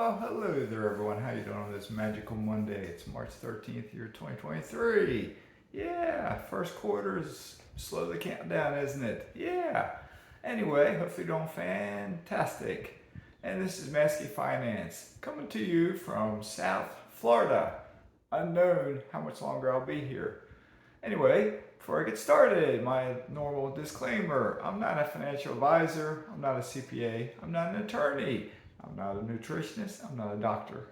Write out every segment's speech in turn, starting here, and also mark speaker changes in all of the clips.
Speaker 1: Well, hello there, everyone. How you doing on this magical Monday? It's March 13th, year 2023. Yeah, first quarter is slowly counting down, isn't it? Yeah. Anyway, hopefully you're doing fantastic. And this is Mazske Finance, coming to you from South Florida. Unknown how much longer I'll be here. Anyway, before I get started, my normal disclaimer. I'm not a financial advisor. I'm not a CPA. I'm not an attorney. I'm not a nutritionist. I'm not a doctor.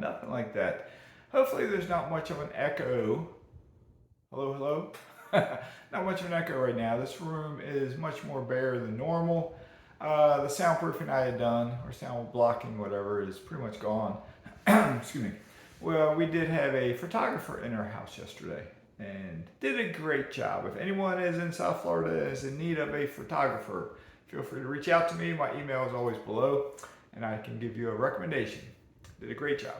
Speaker 1: Nothing like that. Hopefully there's not much of an echo. Hello, hello? Not much of an echo right now. This room is much more bare than normal. The soundproofing I had done, or sound blocking, whatever, is pretty much gone. Excuse me. Well, we did have a photographer in our house yesterday and did a great job. If anyone is in South Florida and is in need of a photographer, feel free to reach out to me. My email is always below and I can give you a recommendation. Did a great job.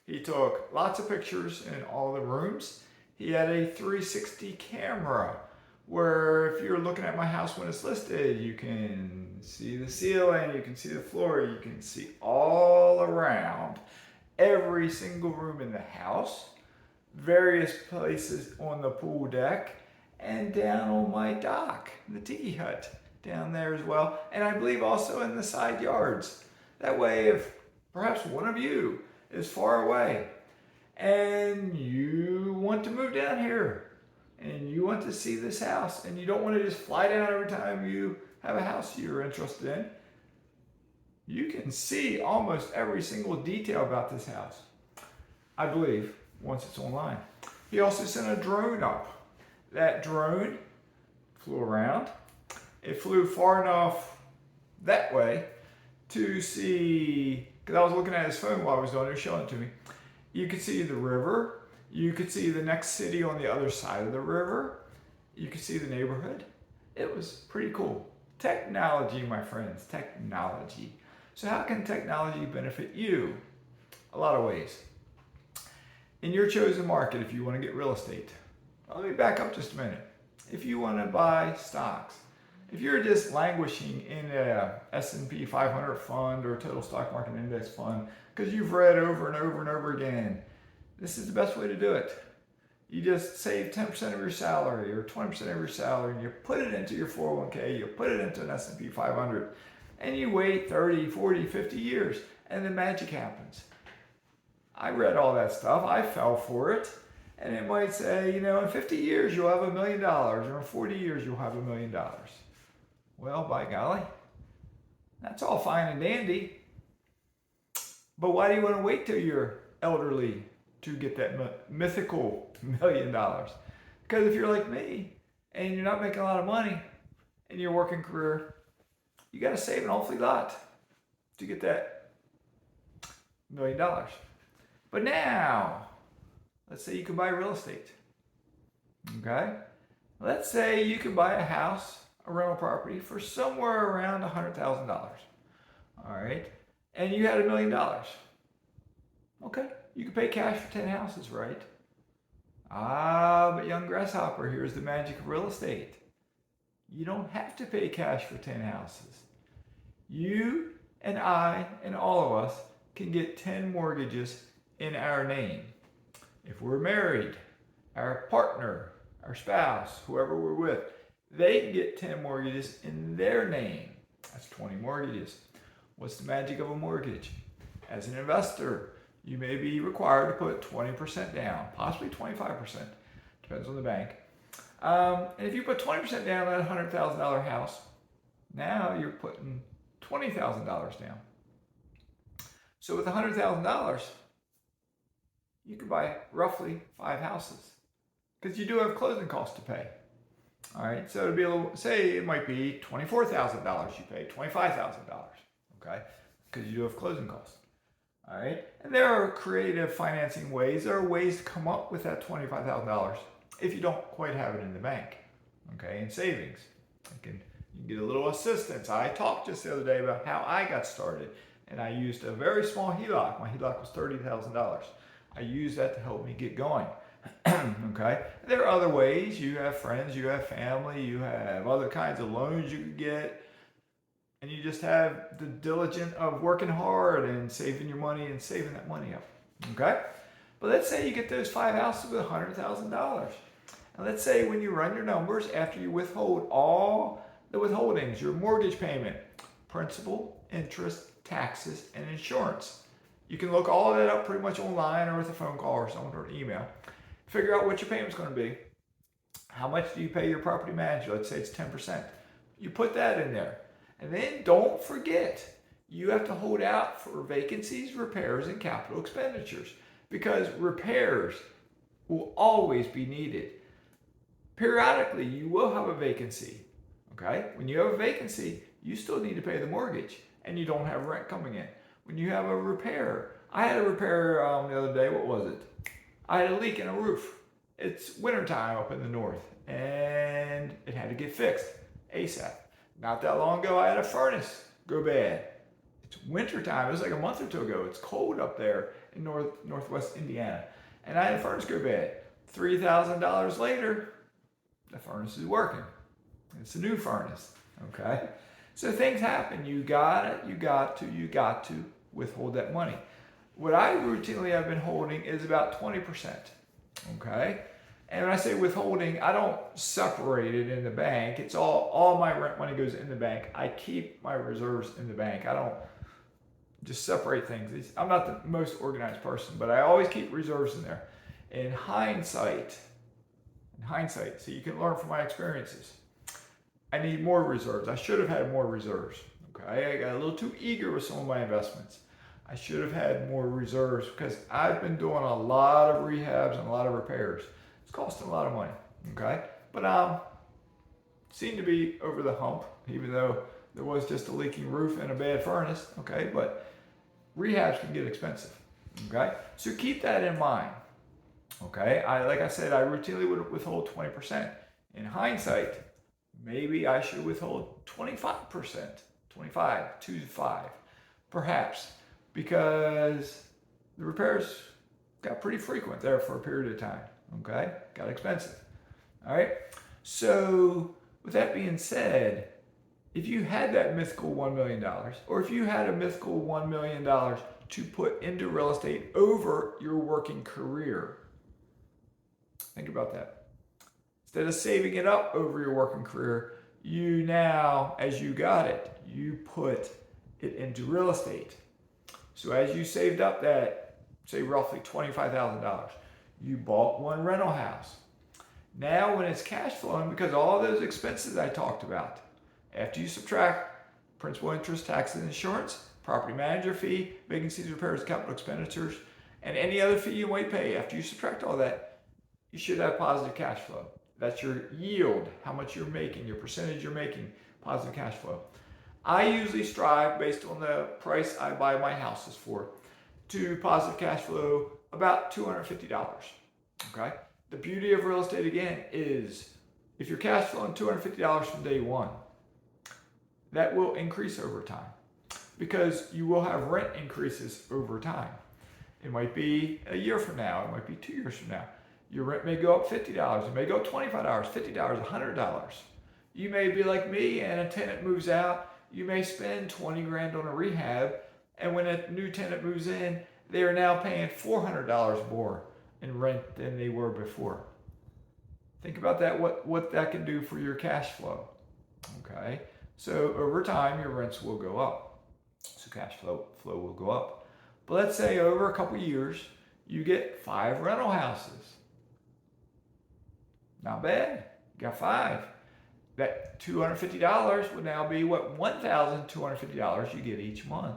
Speaker 1: He took lots of pictures in all the rooms. He had a 360 camera where if you're looking at my house when it's listed, you can see the ceiling, you can see the floor, you can see all around every single room in the house, various places on the pool deck, and down on my dock, the tiki hut down there as well, and I believe also in the side yards. That way, if perhaps one of you is far away and you want to move down here and you want to see this house and you don't want to just fly down every time you have a house you're interested in, you can see almost every single detail about this house, I believe, once it's online. He also sent a drone up. That drone flew around. It flew far enough that way to see, because I was looking at his phone while I was doing it, showing it to me. You could see the river. You could see the next city on the other side of the river. You could see the neighborhood. It was pretty cool. Technology, my friends, technology. So how can technology benefit you? A lot of ways. In your chosen market, if you want to get real estate, let me back up just a minute. If you want to buy stocks, if you're just languishing in a S&P 500 fund or total stock market index fund because you've read over and over and over again, this is the best way to do it. You just save 10% of your salary or 20% of your salary and you put it into your 401k, you put it into an S&P 500, and you wait 30, 40, 50 years and the magic happens. I read all that stuff. I fell for it. And it might say, in 50 years you'll have $1 million, or in 40 years you'll have $1 million. Well, by golly, that's all fine and dandy. But why do you want to wait till you're elderly to get that mythical $1 million? Because if you're like me and you're not making a lot of money in your working career, you got to save an awfully lot to get that $1 million. But now, let's say you can buy real estate. Okay? Let's say you can buy a house, a rental property, for somewhere around $100,000. All right? And you had $1 million. Okay, you can pay cash for 10 houses, right? But young grasshopper, here's the magic of real estate. You don't have to pay cash for 10 houses. You and I and all of us can get 10 mortgages in our name. If we're married, our partner, our spouse, whoever we're with, they can get 10 mortgages in their name. That's 20 mortgages. What's the magic of a mortgage? As an investor, you may be required to put 20% down, possibly 25%, depends on the bank. And if you put 20% down on a $100,000 house, now you're putting $20,000 down. So with $100,000, you could buy roughly 5 houses because you do have closing costs to pay. All right, so it'd be a little, say it might be $24,000 you pay, $25,000, okay, because you do have closing costs. All right, and there are creative financing ways. There are ways to come up with that $25,000 if you don't quite have it in the bank, okay, in savings. You can get a little assistance. I talked just the other day about how I got started, and I used a very small HELOC. My HELOC was $30,000. I used that to help me get going. Okay, there are other ways. You have friends, you have family, you have other kinds of loans you could get and you just have the diligence of working hard and saving your money and saving that money up. Okay? But let's say you get those 5 houses with $100,000. And let's say when you run your numbers, after you withhold all the withholdings, your mortgage payment, principal, interest, taxes, and insurance. You can look all of that up pretty much online or with a phone call or someone or an email. Figure out what your payment's going to be. How much do you pay your property manager? Let's say it's 10%. You put that in there. And then don't forget, you have to hold out for vacancies, repairs, and capital expenditures, because repairs will always be needed. Periodically, you will have a vacancy. Okay? When you have a vacancy, you still need to pay the mortgage, and you don't have rent coming in. When you have a repair, I had a repair the other day. What was it? I had a leak in a roof. It's wintertime up in the north, and it had to get fixed ASAP. Not that long ago, I had a furnace go bad. It's wintertime. It was like a month or two ago. It's cold up there in northwest Indiana, and I had a furnace go bad. $3,000 later, the furnace is working. It's a new furnace. Okay, so things happen. You got to withhold that money. What I routinely have been holding is about 20%. Okay, and when I say withholding, I don't separate it in the bank. It's all my rent money goes in the bank. I keep my reserves in the bank. I don't just separate things. I'm not the most organized person, but I always keep reserves in there. In hindsight, so you can learn from my experiences, I need more reserves. I should have had more reserves. Okay, I got a little too eager with some of my investments. I should have had more reserves because I've been doing a lot of rehabs and a lot of repairs. It's costing a lot of money. Okay, but seem to be over the hump, even though there was just a leaking roof and a bad furnace. Okay, but rehabs can get expensive. Okay, so keep that in mind. Okay, like I said, I routinely would withhold 20%. In hindsight, maybe I should withhold 25%, 25 to 5, perhaps, because the repairs got pretty frequent there for a period of time. Okay, got expensive. All right, so with that being said, if you had that mythical $1 million, or if you had a mythical $1 million to put into real estate over your working career, think about that. Instead of saving it up over your working career, you now, as you got it, you put it into real estate. So as you saved up that, say roughly $25,000, you bought one rental house. Now when it's cash flowing, because all those expenses I talked about, after you subtract principal, interest, taxes, insurance, property manager fee, vacancies, repairs, capital expenditures, and any other fee you might pay, after you subtract all that, you should have positive cash flow. That's your yield, how much you're making, your percentage you're making, positive cash flow. I usually strive, based on the price I buy my houses for, to positive cash flow about $250. Okay? The beauty of real estate, again, is if you're cash flowing $250 from day one, that will increase over time because you will have rent increases over time. It might be a year from now, it might be 2 years from now. Your rent may go up $50, it may go up $25, $50, $100. You may be like me and a tenant moves out, you may spend 20 grand on a rehab, and when a new tenant moves in, they are now paying $400 more in rent than they were before. Think about that, what that can do for your cash flow. Okay, so over time, your rents will go up. So cash flow will go up. But let's say over a couple years, you get 5 rental houses. Not bad. You got 5. That $250 would now be what? $1,250 you get each month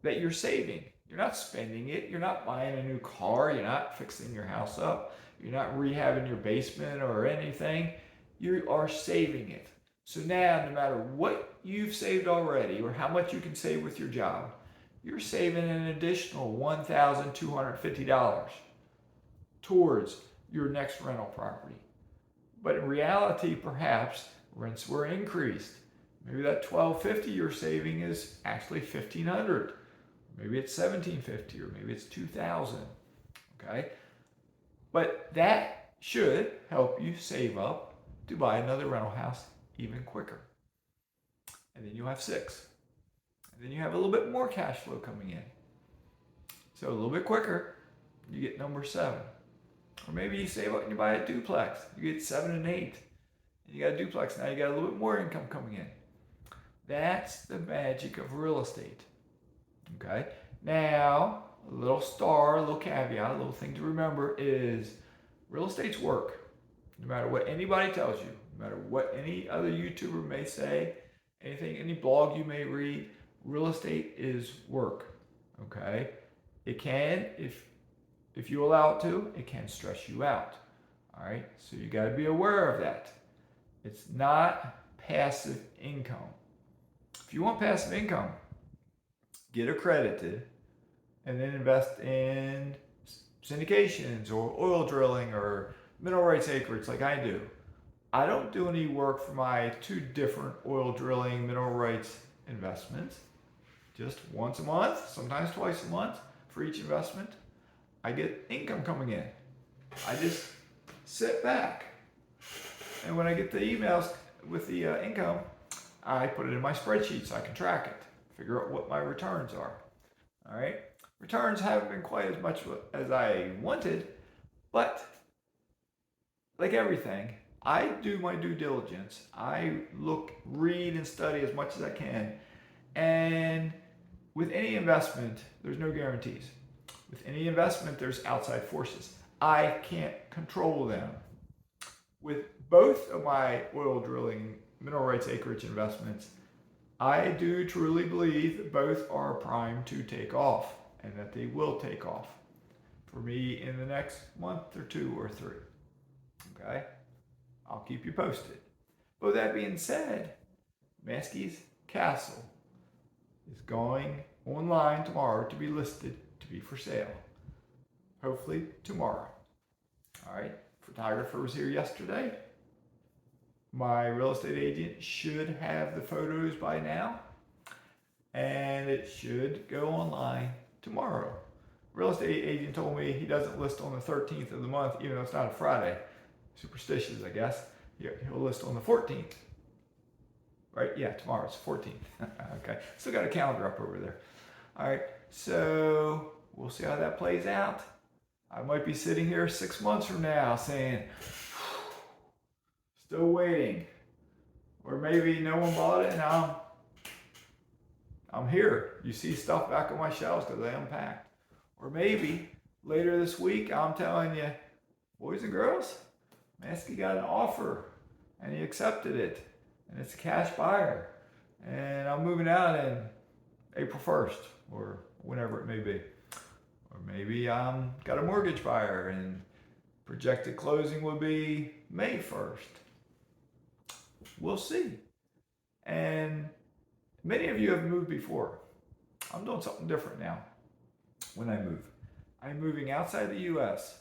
Speaker 1: that you're saving. You're not spending it. You're not buying a new car. You're not fixing your house up. You're not rehabbing your basement or anything. You are saving it. So now, no matter what you've saved already or how much you can save with your job, you're saving an additional $1,250 towards your next rental property. But in reality, perhaps rents were increased. Maybe that $1,250 you're saving is actually $1,500. Maybe it's $1,750 or maybe it's $2,000. Okay? But that should help you save up to buy another rental house even quicker. and then you'll have 6. And then you have a little bit more cash flow coming in. So a little bit quicker, you get number 7. Or maybe you save up and you buy a duplex. You get 7 and 8. And you got a duplex. Now you got a little bit more income coming in. That's the magic of real estate. Okay? Now, a little star, a little caveat, a little thing to remember is real estate's work. No matter what anybody tells you, no matter what any other YouTuber may say, anything, any blog you may read, real estate is work. Okay? It can, if you allow it to, it can stress you out. All right? So you got to be aware of that. It's not passive income. If you want passive income, get accredited and then invest in syndications or oil drilling or mineral rights acreage like I do. I don't do any work for my 2 different oil drilling mineral rights investments. Just once a month, sometimes twice a month for each investment. I get income coming in. I just sit back. And when I get the emails with the income, I put it in my spreadsheet so I can track it, figure out what my returns are. All right? Returns haven't been quite as much as I wanted, but like everything, I do my due diligence. I look, read, and study as much as I can. And with any investment, there's no guarantees. With any investment, there's outside forces. I can't control them. With both of my oil drilling mineral rights acreage investments, I do truly believe that both are primed to take off and that they will take off for me in the next month or 2 or 3. Okay? I'll keep you posted. But with that being said, Mazske's Castle is going online tomorrow to be listed to be for sale. Hopefully tomorrow. All right? Photographer was here yesterday. My real estate agent should have the photos by now, and it should go online tomorrow. Real estate agent told me he doesn't list on the 13th of the month, even though it's not a Friday. Superstitious, I guess. He'll list on the 14th. Right? Yeah, tomorrow's 14th. Okay. Still got a calendar up over there. All right. So we'll see how that plays out. I might be sitting here 6 months from now saying, still waiting. Or maybe no one bought it and I'm here. You see stuff back on my shelves because I unpacked. Or maybe later this week I'm telling you, boys and girls, Mazske got an offer and he accepted it. And it's a cash buyer. And I'm moving out in April 1st or whenever it may be. Or maybe I'm got a mortgage buyer and projected closing will be May 1st. We'll see. And many of you have moved before. I'm doing something different now when I move. I'm moving outside the US,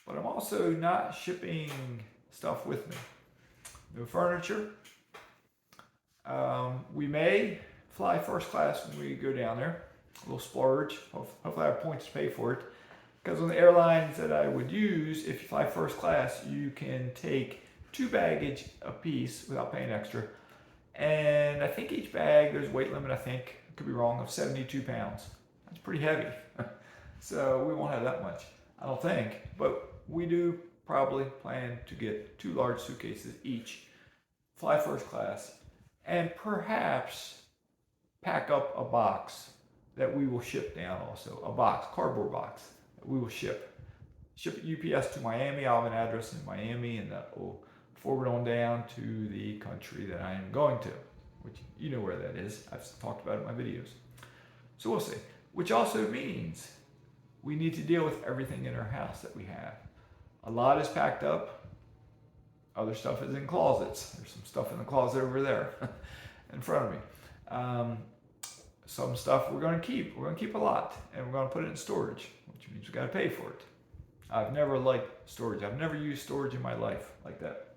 Speaker 1: but I'm also not shipping stuff with me. No furniture. We may fly first class when we go down there. A little splurge. Hopefully I have points to pay for it. Because on the airlines that I would use, if you fly first class, you can take 2 baggage a piece without paying extra. And I think each bag, there's a weight limit, I think, could be wrong, of 72 pounds. That's pretty heavy. So we won't have that much, I don't think. But we do probably plan to get 2 large suitcases each, fly first class, and perhaps pack up a box that we will ship down also. A box, cardboard box, that we will ship. Ship it UPS to Miami. I'll have an address in Miami, and that will forward on down to the country that I am going to, which you know where that is. I've talked about it in my videos. So we'll see. Which also means we need to deal with everything in our house that we have. A lot is packed up. Other stuff is in closets. There's some stuff in the closet over there in front of me. Some stuff we're going to keep. We're going to keep a lot, and we're going to put it in storage, which means we got to pay for it. I've never liked storage. I've never used storage in my life like that.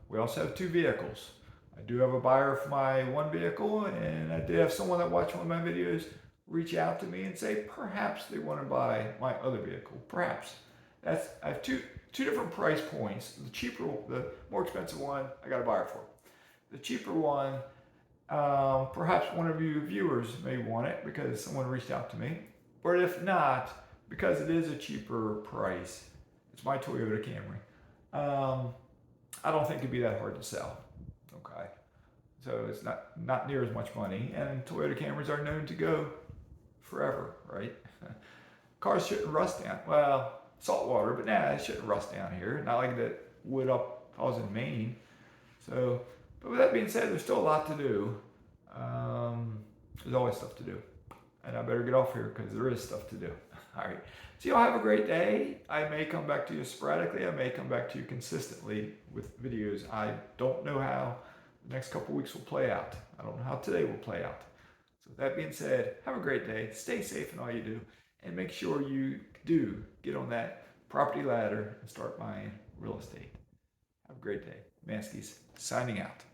Speaker 1: We also have 2 vehicles. I do have a buyer for my one vehicle, and I did have someone that watched one of my videos reach out to me and say perhaps they want to buy my other vehicle. Perhaps. I have two different price points. The more expensive one, I got a buyer for. The cheaper one, Perhaps one of you viewers may want it because someone reached out to me. But if not, because it is a cheaper price, it's my Toyota Camry. I don't think it'd be that hard to sell. Okay. So it's not near as much money. And Toyota Camrys are known to go forever, right? Cars shouldn't rust down. Well, salt water, but nah, it shouldn't rust down here. Not like that would up I was in Maine. So, but with that being said, there's still a lot to do. There's always stuff to do. And I better get off here because there is stuff to do. All right. So y'all have a great day. I may come back to you sporadically. I may come back to you consistently with videos. I don't know how the next couple weeks will play out. I don't know how today will play out. So with that being said, have a great day. Stay safe in all you do. And make sure you do get on that property ladder and start buying real estate. Have a great day. Mazskes signing out.